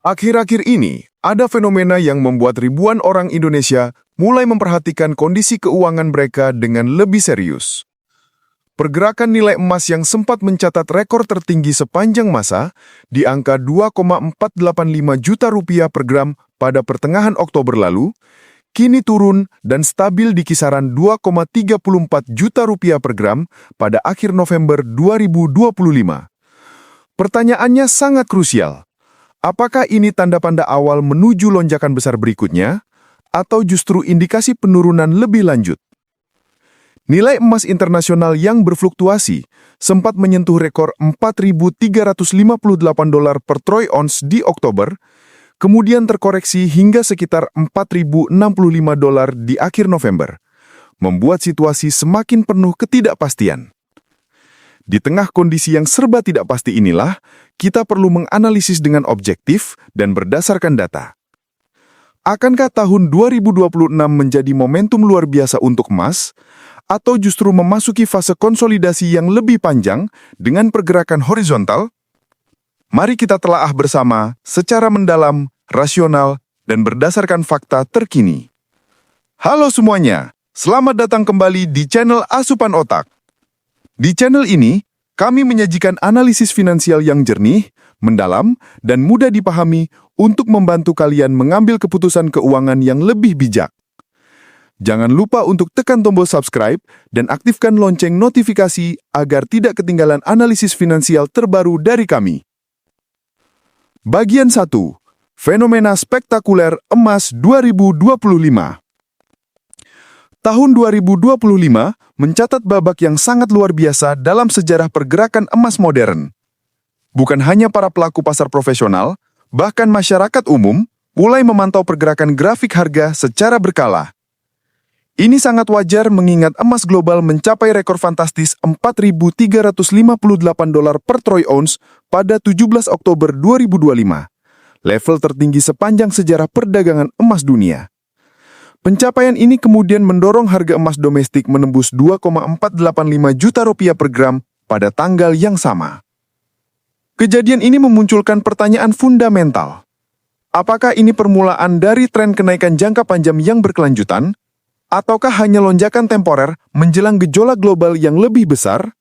Akhir-akhir ini, ada fenomena yang membuat ribuan orang Indonesia mulai memperhatikan kondisi keuangan mereka dengan lebih serius. Pergerakan nilai emas yang sempat mencatat rekor tertinggi sepanjang masa di angka 2,485 juta rupiah per gram pada pertengahan Oktober lalu, kini turun dan stabil di kisaran 2,34 juta rupiah per gram pada akhir November 2025. Pertanyaannya sangat krusial. Apakah ini tanda-tanda awal menuju lonjakan besar berikutnya, atau justru indikasi penurunan lebih lanjut? Nilai emas internasional yang berfluktuasi sempat menyentuh rekor $4.358 per troy ounce di Oktober, kemudian terkoreksi hingga sekitar $4.065 di akhir November, membuat situasi semakin penuh ketidakpastian. Di tengah kondisi yang serba tidak pasti inilah, kita perlu menganalisis dengan objektif dan berdasarkan data. Akankah tahun 2026 menjadi momentum luar biasa untuk emas, atau justru memasuki fase konsolidasi yang lebih panjang dengan pergerakan horizontal? Mari kita telaah bersama secara mendalam, rasional, dan berdasarkan fakta terkini. Halo semuanya, selamat datang kembali di channel Asupan Otak. Di channel ini, kami menyajikan analisis finansial yang jernih, mendalam, dan mudah dipahami untuk membantu kalian mengambil keputusan keuangan yang lebih bijak. Jangan lupa untuk tekan tombol subscribe dan aktifkan lonceng notifikasi agar tidak ketinggalan analisis finansial terbaru dari kami. Bagian 1. Fenomena spektakuler emas 2025. Tahun 2025 mencatat babak yang sangat luar biasa dalam sejarah pergerakan emas modern. Bukan hanya para pelaku pasar profesional, bahkan masyarakat umum mulai memantau pergerakan grafik harga secara berkala. Ini sangat wajar mengingat emas global mencapai rekor fantastis $4.358 per troy ounce pada 17 Oktober 2025, level tertinggi sepanjang sejarah perdagangan emas dunia. Pencapaian ini kemudian mendorong harga emas domestik menembus 2,485 juta rupiah per gram pada tanggal yang sama. Kejadian ini memunculkan pertanyaan fundamental. Apakah ini permulaan dari tren kenaikan jangka panjang yang berkelanjutan, ataukah hanya lonjakan temporer menjelang gejolak global yang lebih besar?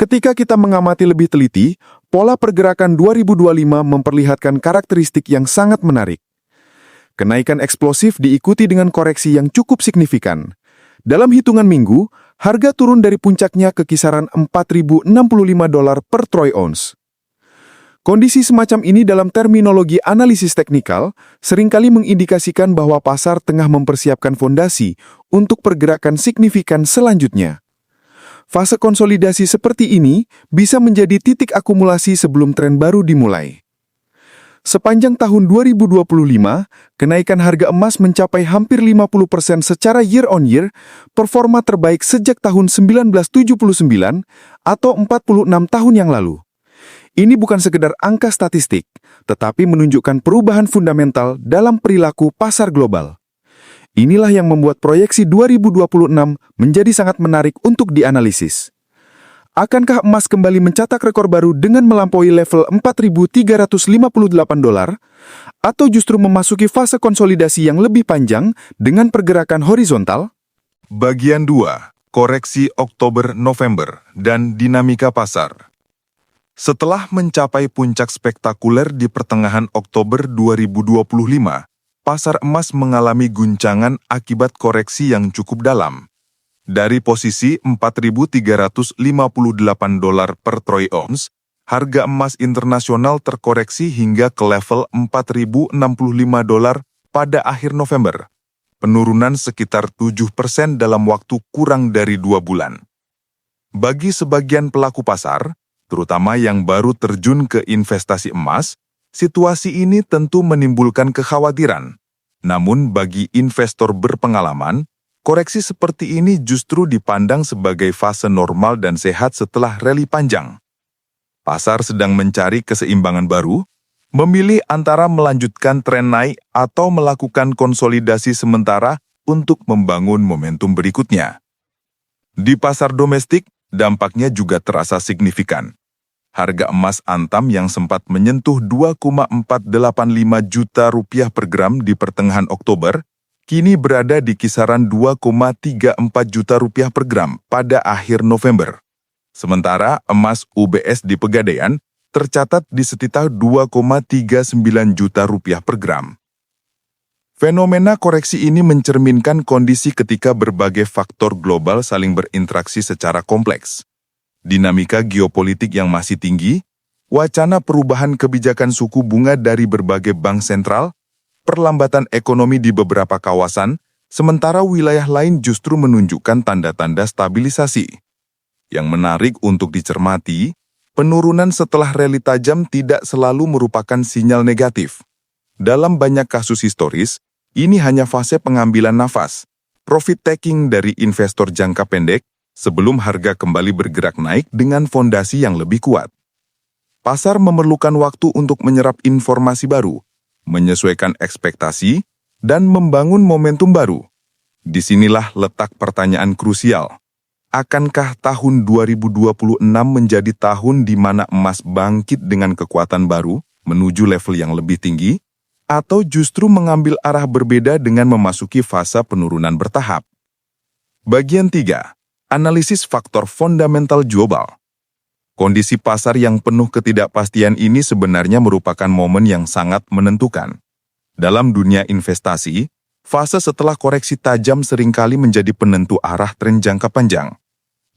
Ketika kita mengamati lebih teliti, pola pergerakan 2025 memperlihatkan karakteristik yang sangat menarik. Kenaikan eksplosif diikuti dengan koreksi yang cukup signifikan. Dalam hitungan minggu, harga turun dari puncaknya ke kisaran $4.065 per troy ounce. Kondisi semacam ini dalam terminologi analisis teknikal seringkali mengindikasikan bahwa pasar tengah mempersiapkan fondasi untuk pergerakan signifikan selanjutnya. Fase konsolidasi seperti ini bisa menjadi titik akumulasi sebelum tren baru dimulai. Sepanjang tahun 2025, kenaikan harga emas mencapai hampir 50% secara year on year, performa terbaik sejak tahun 1979 atau 46 tahun yang lalu. Ini bukan sekedar angka statistik, tetapi menunjukkan perubahan fundamental dalam perilaku pasar global. Inilah yang membuat proyeksi 2026 menjadi sangat menarik untuk dianalisis. Akankah emas kembali mencetak rekor baru dengan melampaui level $4.358, atau justru memasuki fase konsolidasi yang lebih panjang dengan pergerakan horizontal? Bagian 2. Koreksi Oktober-November dan dinamika pasar. Setelah mencapai puncak spektakuler di pertengahan Oktober 2025, pasar emas mengalami guncangan akibat koreksi yang cukup dalam. Dari posisi $4.358 per troy ounce, harga emas internasional terkoreksi hingga ke level $4.065 pada akhir November, penurunan sekitar 7% dalam waktu kurang dari 2 bulan. Bagi sebagian pelaku pasar, terutama yang baru terjun ke investasi emas, situasi ini tentu menimbulkan kekhawatiran. Namun bagi investor berpengalaman, koreksi seperti ini justru dipandang sebagai fase normal dan sehat setelah rally panjang. Pasar sedang mencari keseimbangan baru, memilih antara melanjutkan tren naik atau melakukan konsolidasi sementara untuk membangun momentum berikutnya. Di pasar domestik, dampaknya juga terasa signifikan. Harga emas Antam yang sempat menyentuh 2,485 juta rupiah per gram di pertengahan Oktober, kini berada di kisaran 2,34 juta rupiah per gram pada akhir November. Sementara emas UBS di Pegadaian tercatat di sekitar 2,39 juta rupiah per gram. Fenomena koreksi ini mencerminkan kondisi ketika berbagai faktor global saling berinteraksi secara kompleks. Dinamika geopolitik yang masih tinggi, wacana perubahan kebijakan suku bunga dari berbagai bank sentral, perlambatan ekonomi di beberapa kawasan, sementara wilayah lain justru menunjukkan tanda-tanda stabilisasi. Yang menarik untuk dicermati, penurunan setelah rally tajam tidak selalu merupakan sinyal negatif. Dalam banyak kasus historis, ini hanya fase pengambilan nafas, profit taking dari investor jangka pendek, sebelum harga kembali bergerak naik dengan fondasi yang lebih kuat. Pasar memerlukan waktu untuk menyerap informasi baru, menyesuaikan ekspektasi, dan membangun momentum baru. Disinilah letak pertanyaan krusial. Akankah tahun 2026 menjadi tahun di mana emas bangkit dengan kekuatan baru, menuju level yang lebih tinggi, atau justru mengambil arah berbeda dengan memasuki fase penurunan bertahap? Bagian 3. Analisis faktor fundamental global. Kondisi pasar yang penuh ketidakpastian ini sebenarnya merupakan momen yang sangat menentukan. Dalam dunia investasi, fase setelah koreksi tajam seringkali menjadi penentu arah tren jangka panjang.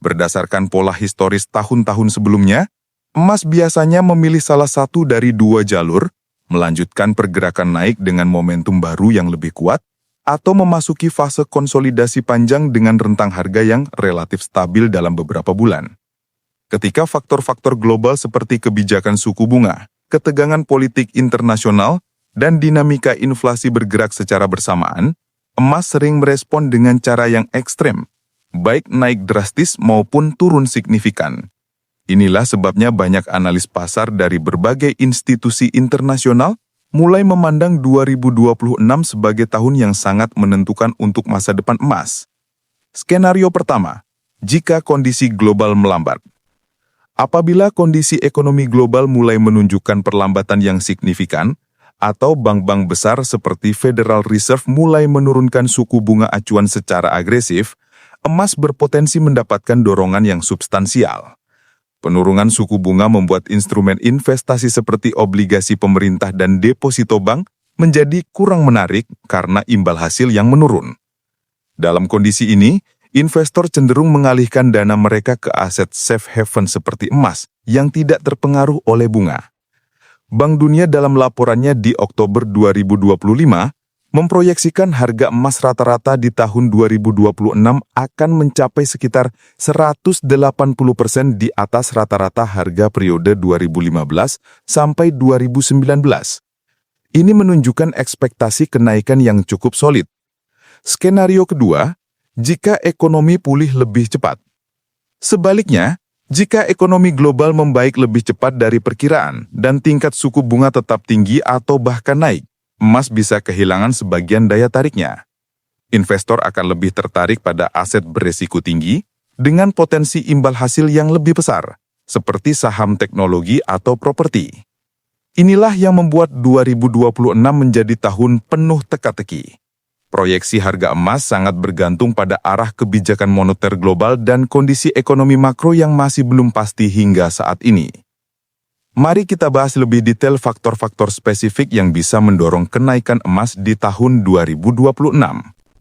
Berdasarkan pola historis tahun-tahun sebelumnya, emas biasanya memilih salah satu dari dua jalur, melanjutkan pergerakan naik dengan momentum baru yang lebih kuat, atau memasuki fase konsolidasi panjang dengan rentang harga yang relatif stabil dalam beberapa bulan. Ketika faktor-faktor global seperti kebijakan suku bunga, ketegangan politik internasional, dan dinamika inflasi bergerak secara bersamaan, emas sering merespon dengan cara yang ekstrem, baik naik drastis maupun turun signifikan. Inilah sebabnya banyak analis pasar dari berbagai institusi internasional mulai memandang 2026 sebagai tahun yang sangat menentukan untuk masa depan emas. Skenario pertama, jika kondisi global melambat. Apabila kondisi ekonomi global mulai menunjukkan perlambatan yang signifikan, atau bank-bank besar seperti Federal Reserve mulai menurunkan suku bunga acuan secara agresif, emas berpotensi mendapatkan dorongan yang substansial. Penurunan suku bunga membuat instrumen investasi seperti obligasi pemerintah dan deposito bank menjadi kurang menarik karena imbal hasil yang menurun. Dalam kondisi ini, investor cenderung mengalihkan dana mereka ke aset safe haven seperti emas yang tidak terpengaruh oleh bunga. Bank Dunia dalam laporannya di Oktober 2025 memproyeksikan harga emas rata-rata di tahun 2026 akan mencapai sekitar 180% di atas rata-rata harga periode 2015 sampai 2019. Ini menunjukkan ekspektasi kenaikan yang cukup solid. Skenario kedua, jika ekonomi pulih lebih cepat. Sebaliknya, jika ekonomi global membaik lebih cepat dari perkiraan dan tingkat suku bunga tetap tinggi atau bahkan naik, emas bisa kehilangan sebagian daya tariknya. Investor akan lebih tertarik pada aset beresiko tinggi dengan potensi imbal hasil yang lebih besar, seperti saham teknologi atau properti. Inilah yang membuat 2026 menjadi tahun penuh teka-teki. Proyeksi harga emas sangat bergantung pada arah kebijakan moneter global dan kondisi ekonomi makro yang masih belum pasti hingga saat ini. Mari kita bahas lebih detail faktor-faktor spesifik yang bisa mendorong kenaikan emas di tahun 2026.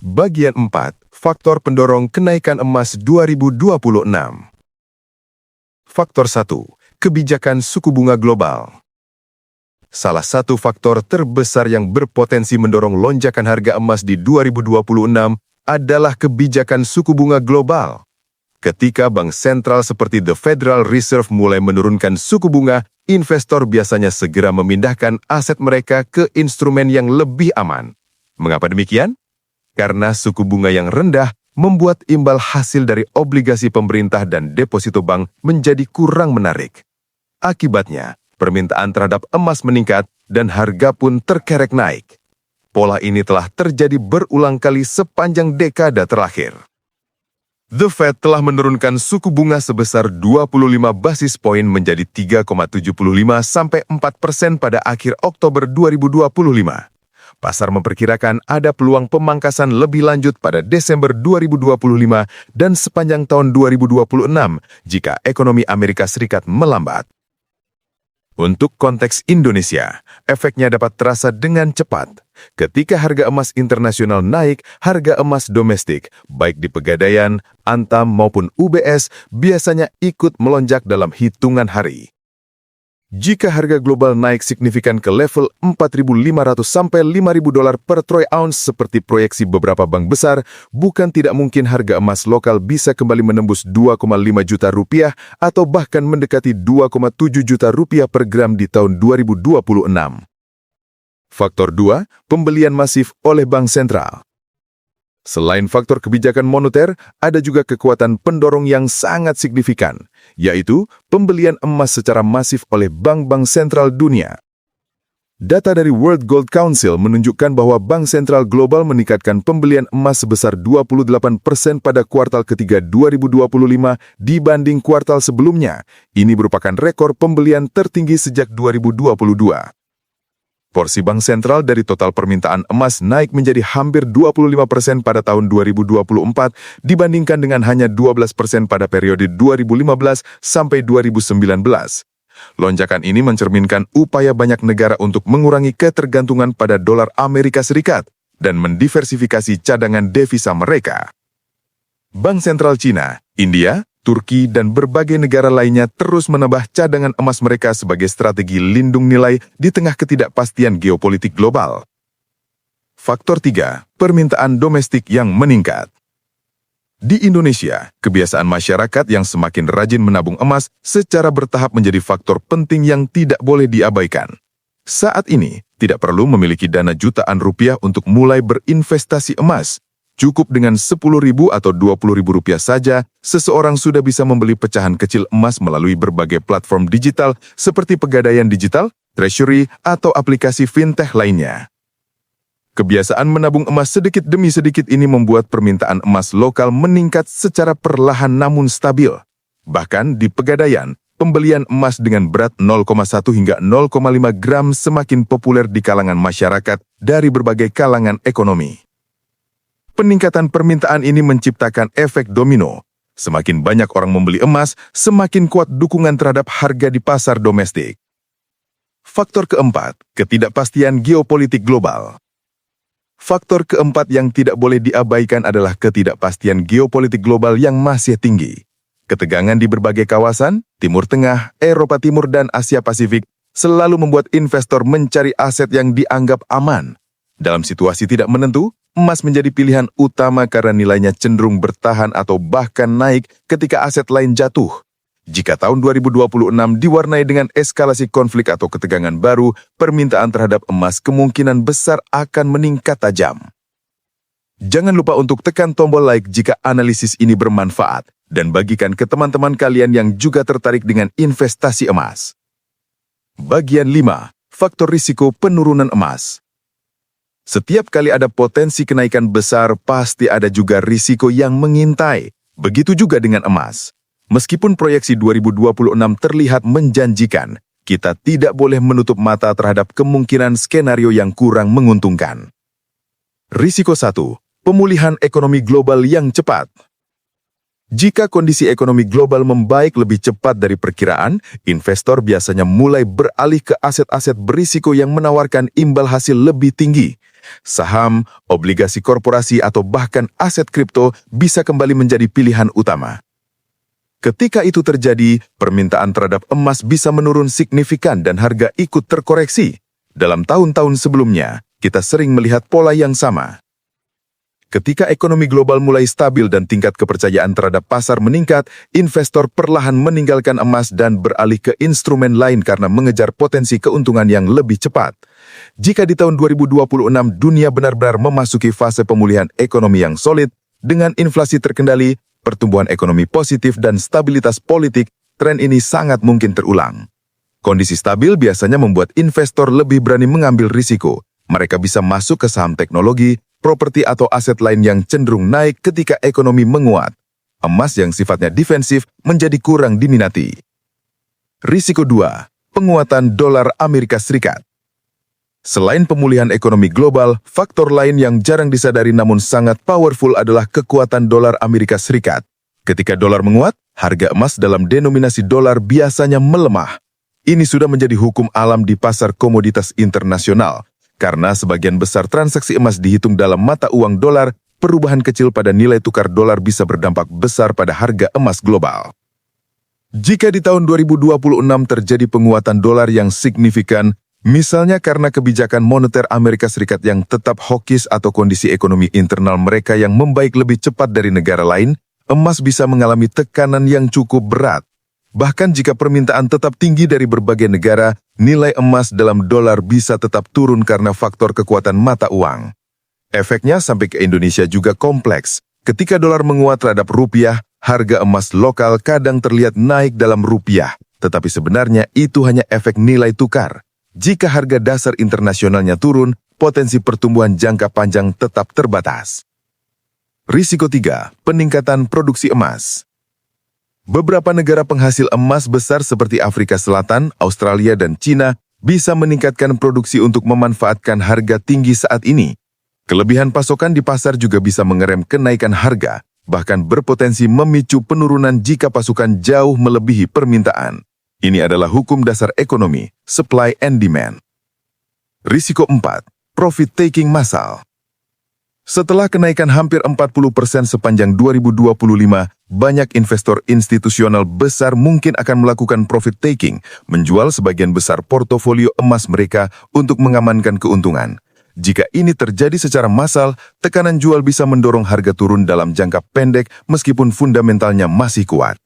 Bagian 4. Faktor pendorong kenaikan emas 2026. Faktor 1. Kebijakan suku bunga global. Salah satu faktor terbesar yang berpotensi mendorong lonjakan harga emas di 2026 adalah kebijakan suku bunga global. Ketika bank sentral seperti The Federal Reserve mulai menurunkan suku bunga, investor biasanya segera memindahkan aset mereka ke instrumen yang lebih aman. Mengapa demikian? Karena suku bunga yang rendah membuat imbal hasil dari obligasi pemerintah dan deposito bank menjadi kurang menarik. Akibatnya, permintaan terhadap emas meningkat dan harga pun terkerek naik. Pola ini telah terjadi berulang kali sepanjang dekade terakhir. The Fed telah menurunkan suku bunga sebesar 25 basis poin menjadi 3,75 sampai 4% pada akhir Oktober 2025. Pasar memperkirakan ada peluang pemangkasan lebih lanjut pada Desember 2025 dan sepanjang tahun 2026 jika ekonomi Amerika Serikat melambat. Untuk konteks Indonesia, efeknya dapat terasa dengan cepat. Ketika harga emas internasional naik, harga emas domestik, baik di Pegadaian, Antam maupun UBS, biasanya ikut melonjak dalam hitungan hari. Jika harga global naik signifikan ke level 4.500 sampai 5.000 dolar per troy ounce seperti proyeksi beberapa bank besar, bukan tidak mungkin harga emas lokal bisa kembali menembus 2,5 juta rupiah atau bahkan mendekati 2,7 juta rupiah per gram di tahun 2026. Faktor 2, pembelian masif oleh bank sentral. Selain faktor kebijakan moneter, ada juga kekuatan pendorong yang sangat signifikan, yaitu pembelian emas secara masif oleh bank-bank sentral dunia. Data dari World Gold Council menunjukkan bahwa bank sentral global meningkatkan pembelian emas sebesar 28% pada kuartal ketiga 2025 dibanding kuartal sebelumnya. Ini merupakan rekor pembelian tertinggi sejak 2022. Porsi bank sentral dari total permintaan emas naik menjadi hampir 25% pada tahun 2024 dibandingkan dengan hanya 12% pada periode 2015 sampai 2019. Lonjakan ini mencerminkan upaya banyak negara untuk mengurangi ketergantungan pada dolar Amerika Serikat dan mendiversifikasi cadangan devisa mereka. Bank sentral Cina, India, Turki, dan berbagai negara lainnya terus menambah cadangan emas mereka sebagai strategi lindung nilai di tengah ketidakpastian geopolitik global. Faktor 3, permintaan domestik yang meningkat. Di Indonesia, kebiasaan masyarakat yang semakin rajin menabung emas secara bertahap menjadi faktor penting yang tidak boleh diabaikan. Saat ini, tidak perlu memiliki dana jutaan rupiah untuk mulai berinvestasi emas. Cukup dengan 10.000 atau 20.000 rupiah saja, seseorang sudah bisa membeli pecahan kecil emas melalui berbagai platform digital seperti Pegadaian Digital, Treasury, atau aplikasi fintech lainnya. Kebiasaan menabung emas sedikit demi sedikit ini membuat permintaan emas lokal meningkat secara perlahan namun stabil. Bahkan di Pegadaian, pembelian emas dengan berat 0,1 hingga 0,5 gram semakin populer di kalangan masyarakat dari berbagai kalangan ekonomi. Peningkatan permintaan ini menciptakan efek domino. Semakin banyak orang membeli emas, semakin kuat dukungan terhadap harga di pasar domestik. Faktor keempat, ketidakpastian geopolitik global. Faktor keempat yang tidak boleh diabaikan adalah ketidakpastian geopolitik global yang masih tinggi. Ketegangan di berbagai kawasan, Timur Tengah, Eropa Timur, dan Asia Pasifik selalu membuat investor mencari aset yang dianggap aman. Dalam situasi tidak menentu, emas menjadi pilihan utama karena nilainya cenderung bertahan atau bahkan naik ketika aset lain jatuh. Jika tahun 2026 diwarnai dengan eskalasi konflik atau ketegangan baru, permintaan terhadap emas kemungkinan besar akan meningkat tajam. Jangan lupa untuk tekan tombol like jika analisis ini bermanfaat dan bagikan ke teman-teman kalian yang juga tertarik dengan investasi emas. Bagian 5. Faktor risiko penurunan emas. Setiap kali ada potensi kenaikan besar, pasti ada juga risiko yang mengintai. Begitu juga dengan emas. Meskipun proyeksi 2026 terlihat menjanjikan, kita tidak boleh menutup mata terhadap kemungkinan skenario yang kurang menguntungkan. Risiko 1. Pemulihan ekonomi global yang cepat. Jika kondisi ekonomi global membaik lebih cepat dari perkiraan, investor biasanya mulai beralih ke aset-aset berisiko yang menawarkan imbal hasil lebih tinggi. Saham, obligasi korporasi, atau bahkan aset kripto bisa kembali menjadi pilihan utama. Ketika itu terjadi, permintaan terhadap emas bisa menurun signifikan dan harga ikut terkoreksi. Dalam tahun-tahun sebelumnya, kita sering melihat pola yang sama. Ketika ekonomi global mulai stabil dan tingkat kepercayaan terhadap pasar meningkat, investor perlahan meninggalkan emas dan beralih ke instrumen lain karena mengejar potensi keuntungan yang lebih cepat. Jika di tahun 2026 dunia benar-benar memasuki fase pemulihan ekonomi yang solid, dengan inflasi terkendali, pertumbuhan ekonomi positif, dan stabilitas politik, tren ini sangat mungkin terulang. Kondisi stabil biasanya membuat investor lebih berani mengambil risiko. Mereka bisa masuk ke saham teknologi, properti, atau aset lain yang cenderung naik ketika ekonomi menguat. Emas yang sifatnya defensif menjadi kurang diminati. Risiko 2. Penguatan dolar Amerika Serikat. Selain pemulihan ekonomi global, faktor lain yang jarang disadari namun sangat powerful adalah kekuatan dolar Amerika Serikat. Ketika dolar menguat, harga emas dalam denominasi dolar biasanya melemah. Ini sudah menjadi hukum alam di pasar komoditas internasional. Karena sebagian besar transaksi emas dihitung dalam mata uang dolar, perubahan kecil pada nilai tukar dolar bisa berdampak besar pada harga emas global. Jika di tahun 2026 terjadi penguatan dolar yang signifikan, misalnya karena kebijakan moneter Amerika Serikat yang tetap hawkish atau kondisi ekonomi internal mereka yang membaik lebih cepat dari negara lain, emas bisa mengalami tekanan yang cukup berat. Bahkan jika permintaan tetap tinggi dari berbagai negara, nilai emas dalam dolar bisa tetap turun karena faktor kekuatan mata uang. Efeknya sampai ke Indonesia juga kompleks. Ketika dolar menguat terhadap rupiah, harga emas lokal kadang terlihat naik dalam rupiah, tetapi sebenarnya itu hanya efek nilai tukar. Jika harga dasar internasionalnya turun, potensi pertumbuhan jangka panjang tetap terbatas. Risiko 3. Peningkatan produksi emas. Beberapa negara penghasil emas besar seperti Afrika Selatan, Australia, dan Cina bisa meningkatkan produksi untuk memanfaatkan harga tinggi saat ini. Kelebihan pasokan di pasar juga bisa mengerem kenaikan harga, bahkan berpotensi memicu penurunan jika pasokan jauh melebihi permintaan. Ini adalah hukum dasar ekonomi, supply and demand. Risiko 4. Profit-taking massal. Setelah kenaikan hampir 40% sepanjang 2025, banyak investor institusional besar mungkin akan melakukan profit-taking, menjual sebagian besar portofolio emas mereka untuk mengamankan keuntungan. Jika ini terjadi secara massal, tekanan jual bisa mendorong harga turun dalam jangka pendek meskipun fundamentalnya masih kuat.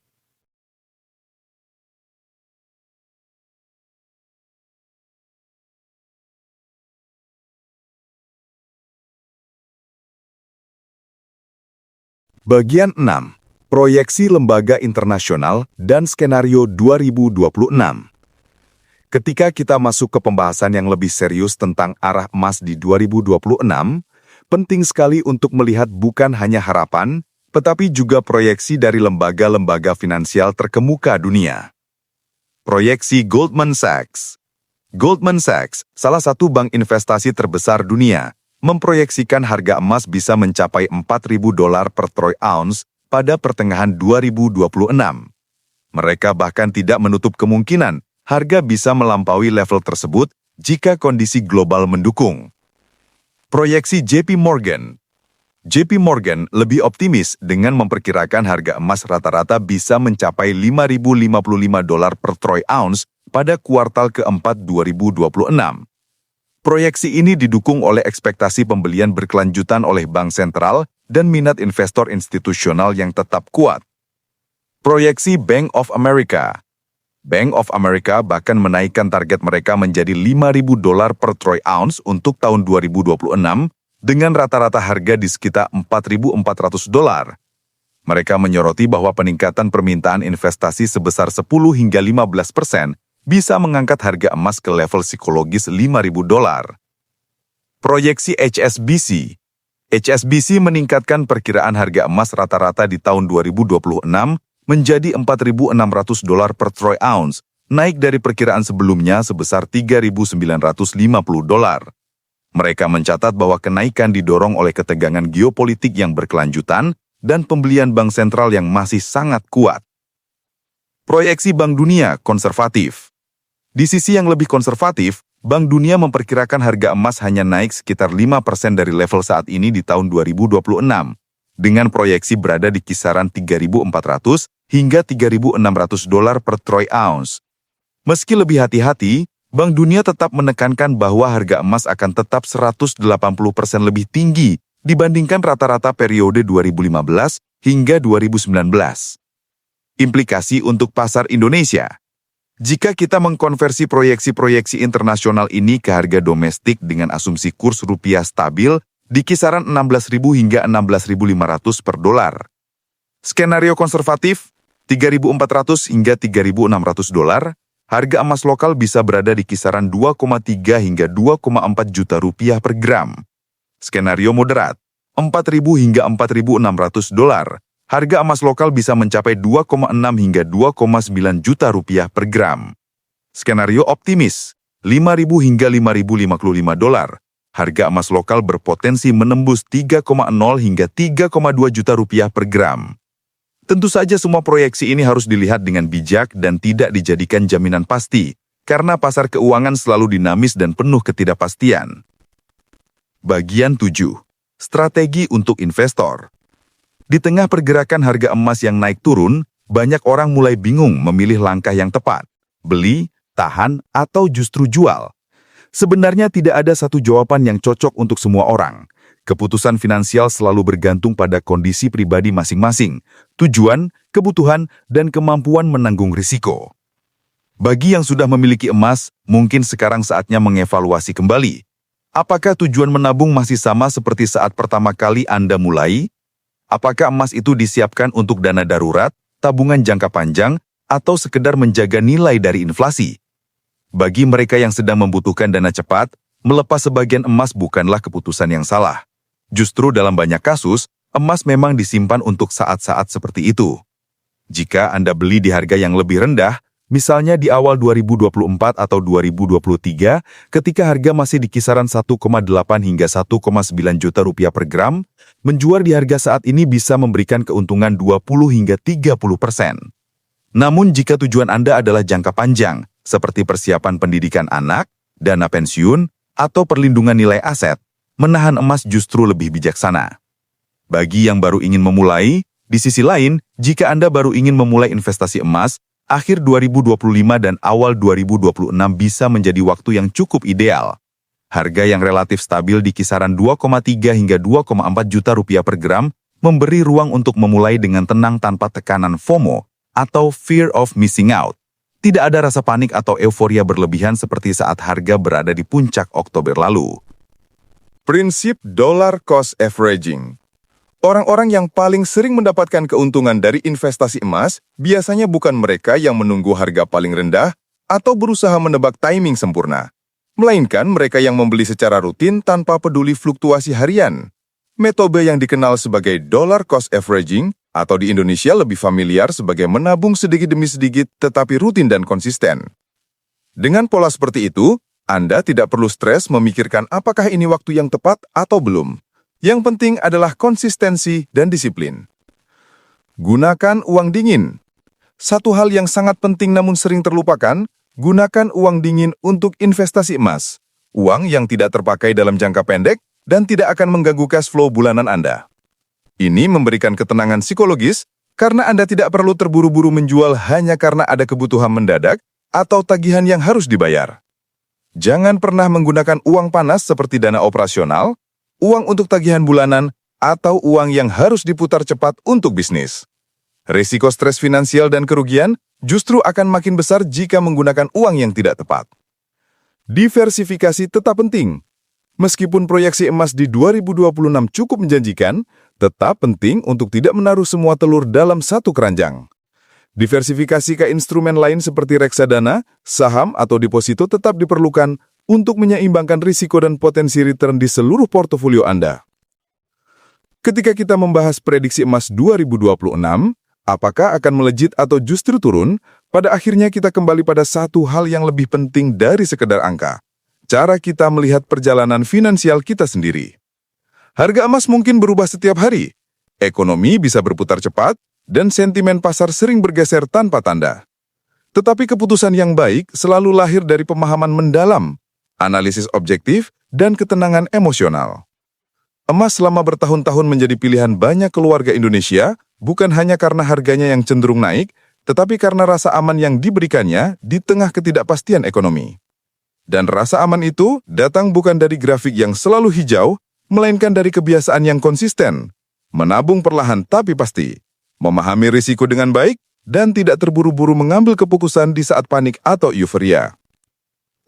Bagian 6. Proyeksi lembaga internasional dan skenario 2026. Ketika kita masuk ke pembahasan yang lebih serius tentang arah emas di 2026, penting sekali untuk melihat bukan hanya harapan, tetapi juga proyeksi dari lembaga-lembaga finansial terkemuka dunia. Proyeksi Goldman Sachs. Goldman Sachs, salah satu bank investasi terbesar dunia, memproyeksikan harga emas bisa mencapai $4.000 per troy ounce pada pertengahan 2026. Mereka bahkan tidak menutup kemungkinan harga bisa melampaui level tersebut jika kondisi global mendukung. Proyeksi JP Morgan. JP Morgan lebih optimis dengan memperkirakan harga emas rata-rata bisa mencapai $5.055 per troy ounce pada kuartal keempat 2026. Proyeksi ini didukung oleh ekspektasi pembelian berkelanjutan oleh bank sentral dan minat investor institusional yang tetap kuat. Proyeksi Bank of America. Bank of America bahkan menaikkan target mereka menjadi $5.000 per troy ounce untuk tahun 2026 dengan rata-rata harga di sekitar $4.400. Mereka menyoroti bahwa peningkatan permintaan investasi sebesar 10 hingga 15% bisa mengangkat harga emas ke level psikologis $5.000. Proyeksi HSBC. HSBC meningkatkan perkiraan harga emas rata-rata di tahun 2026 menjadi $4.600 per troy ounce, naik dari perkiraan sebelumnya sebesar $3.950. Mereka mencatat bahwa kenaikan didorong oleh ketegangan geopolitik yang berkelanjutan dan pembelian bank sentral yang masih sangat kuat. Proyeksi Bank Dunia konservatif. Di sisi yang lebih konservatif, Bank Dunia memperkirakan harga emas hanya naik sekitar 5% dari level saat ini di tahun 2026, dengan proyeksi berada di kisaran $3.400 hingga $3.600 per troy ounce. Meski lebih hati-hati, Bank Dunia tetap menekankan bahwa harga emas akan tetap 180% lebih tinggi dibandingkan rata-rata periode 2015 hingga 2019. Implikasi untuk pasar Indonesia. Jika kita mengkonversi proyeksi-proyeksi internasional ini ke harga domestik dengan asumsi kurs rupiah stabil di kisaran 16.000 hingga 16.500 per dolar. Skenario konservatif, 3.400 hingga 3.600 $, harga emas lokal bisa berada di kisaran 2,3 hingga 2,4 juta rupiah per gram. Skenario moderat, 4.000 hingga 4.600 $, harga emas lokal bisa mencapai 2,6 hingga 2,9 juta rupiah per gram. Skenario optimis, 5.000 hingga 5.055 dolar. Harga emas lokal berpotensi menembus 3,0 hingga 3,2 juta rupiah per gram. Tentu saja semua proyeksi ini harus dilihat dengan bijak dan tidak dijadikan jaminan pasti, karena pasar keuangan selalu dinamis dan penuh ketidakpastian. Bagian 7. Strategi untuk investor. Di tengah pergerakan harga emas yang naik turun, banyak orang mulai bingung memilih langkah yang tepat. Beli, tahan, atau justru jual. Sebenarnya tidak ada satu jawaban yang cocok untuk semua orang. Keputusan finansial selalu bergantung pada kondisi pribadi masing-masing, tujuan, kebutuhan, dan kemampuan menanggung risiko. Bagi yang sudah memiliki emas, mungkin sekarang saatnya mengevaluasi kembali. Apakah tujuan menabung masih sama seperti saat pertama kali Anda mulai? Apakah emas itu disiapkan untuk dana darurat, tabungan jangka panjang, atau sekedar menjaga nilai dari inflasi? Bagi mereka yang sedang membutuhkan dana cepat, melepas sebagian emas bukanlah keputusan yang salah. Justru dalam banyak kasus, emas memang disimpan untuk saat-saat seperti itu. Jika Anda beli di harga yang lebih rendah, misalnya di awal 2024 atau 2023, ketika harga masih di kisaran 1,8 hingga 1,9 juta rupiah per gram, menjual di harga saat ini bisa memberikan keuntungan 20 hingga 30%. Namun jika tujuan Anda adalah jangka panjang, seperti persiapan pendidikan anak, dana pensiun, atau perlindungan nilai aset, menahan emas justru lebih bijaksana. Bagi yang baru ingin memulai, di sisi lain, jika Anda baru ingin memulai investasi emas, akhir 2025 dan awal 2026 bisa menjadi waktu yang cukup ideal. Harga yang relatif stabil di kisaran 2,3 hingga 2,4 juta rupiah per gram memberi ruang untuk memulai dengan tenang tanpa tekanan FOMO atau Fear of Missing Out. Tidak ada rasa panik atau euforia berlebihan seperti saat harga berada di puncak Oktober lalu. Prinsip dollar cost averaging. Orang-orang yang paling sering mendapatkan keuntungan dari investasi emas biasanya bukan mereka yang menunggu harga paling rendah atau berusaha menebak timing sempurna, melainkan mereka yang membeli secara rutin tanpa peduli fluktuasi harian. Metode yang dikenal sebagai dollar cost averaging atau di Indonesia lebih familiar sebagai menabung sedikit demi sedikit tetapi rutin dan konsisten. Dengan pola seperti itu, Anda tidak perlu stres memikirkan apakah ini waktu yang tepat atau belum. Yang penting adalah konsistensi dan disiplin. Gunakan uang dingin. Satu hal yang sangat penting namun sering terlupakan, gunakan uang dingin untuk investasi emas. Uang yang tidak terpakai dalam jangka pendek dan tidak akan mengganggu cash flow bulanan Anda. Ini memberikan ketenangan psikologis karena Anda tidak perlu terburu-buru menjual hanya karena ada kebutuhan mendadak atau tagihan yang harus dibayar. Jangan pernah menggunakan uang panas seperti dana operasional, uang untuk tagihan bulanan, atau uang yang harus diputar cepat untuk bisnis. Risiko stres finansial dan kerugian justru akan makin besar jika menggunakan uang yang tidak tepat. Diversifikasi tetap penting. Meskipun proyeksi emas di 2026 cukup menjanjikan, tetap penting untuk tidak menaruh semua telur dalam satu keranjang. Diversifikasi ke instrumen lain seperti reksadana, saham, atau deposito tetap diperlukan untuk menyeimbangkan risiko dan potensi return di seluruh portofolio Anda. Ketika kita membahas prediksi emas 2026, apakah akan melejit atau justru turun, pada akhirnya kita kembali pada satu hal yang lebih penting dari sekedar angka. Cara kita melihat perjalanan finansial kita sendiri. Harga emas mungkin berubah setiap hari, ekonomi bisa berputar cepat, dan sentimen pasar sering bergeser tanpa tanda. Tetapi keputusan yang baik selalu lahir dari pemahaman mendalam, analisis objektif, dan ketenangan emosional. Emas selama bertahun-tahun menjadi pilihan banyak keluarga Indonesia, bukan hanya karena harganya yang cenderung naik, tetapi karena rasa aman yang diberikannya di tengah ketidakpastian ekonomi. Dan rasa aman itu datang bukan dari grafik yang selalu hijau, melainkan dari kebiasaan yang konsisten, menabung perlahan tapi pasti, memahami risiko dengan baik, dan tidak terburu-buru mengambil keputusan di saat panik atau euforia.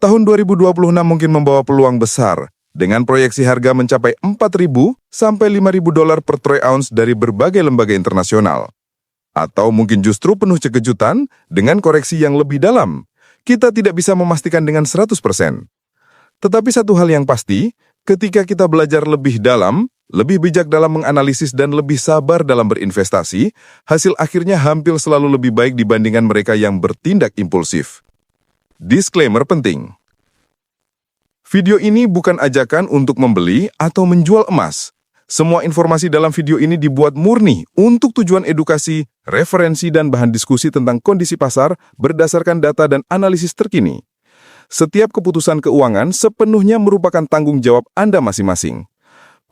Tahun 2026 mungkin membawa peluang besar, dengan proyeksi harga mencapai 4.000 sampai 5.000 dolar per troy ounce dari berbagai lembaga internasional. Atau mungkin justru penuh kejutan dengan koreksi yang lebih dalam. Kita tidak bisa memastikan dengan 100%. Tetapi satu hal yang pasti, ketika kita belajar lebih dalam, lebih bijak dalam menganalisis dan lebih sabar dalam berinvestasi, hasil akhirnya hampir selalu lebih baik dibandingkan mereka yang bertindak impulsif. Disclaimer penting. Video ini bukan ajakan untuk membeli atau menjual emas. Semua informasi dalam video ini dibuat murni untuk tujuan edukasi, referensi, dan bahan diskusi tentang kondisi pasar berdasarkan data dan analisis terkini. Setiap keputusan keuangan sepenuhnya merupakan tanggung jawab Anda masing-masing.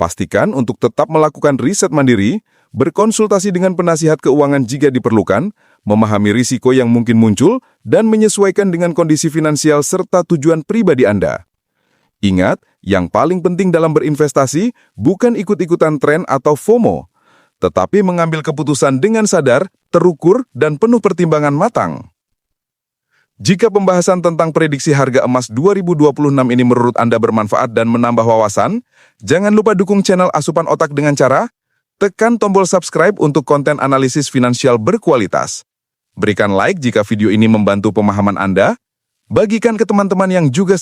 Pastikan untuk tetap melakukan riset mandiri, berkonsultasi dengan penasihat keuangan jika diperlukan, memahami risiko yang mungkin muncul, dan menyesuaikan dengan kondisi finansial serta tujuan pribadi Anda. Ingat, yang paling penting dalam berinvestasi bukan ikut-ikutan tren atau FOMO, tetapi mengambil keputusan dengan sadar, terukur, dan penuh pertimbangan matang. Jika pembahasan tentang prediksi harga emas 2026 ini menurut Anda bermanfaat dan menambah wawasan, jangan lupa dukung channel Asupan Otak dengan cara tekan tombol subscribe untuk konten analisis finansial berkualitas. Berikan like jika video ini membantu pemahaman Anda, bagikan ke teman-teman yang juga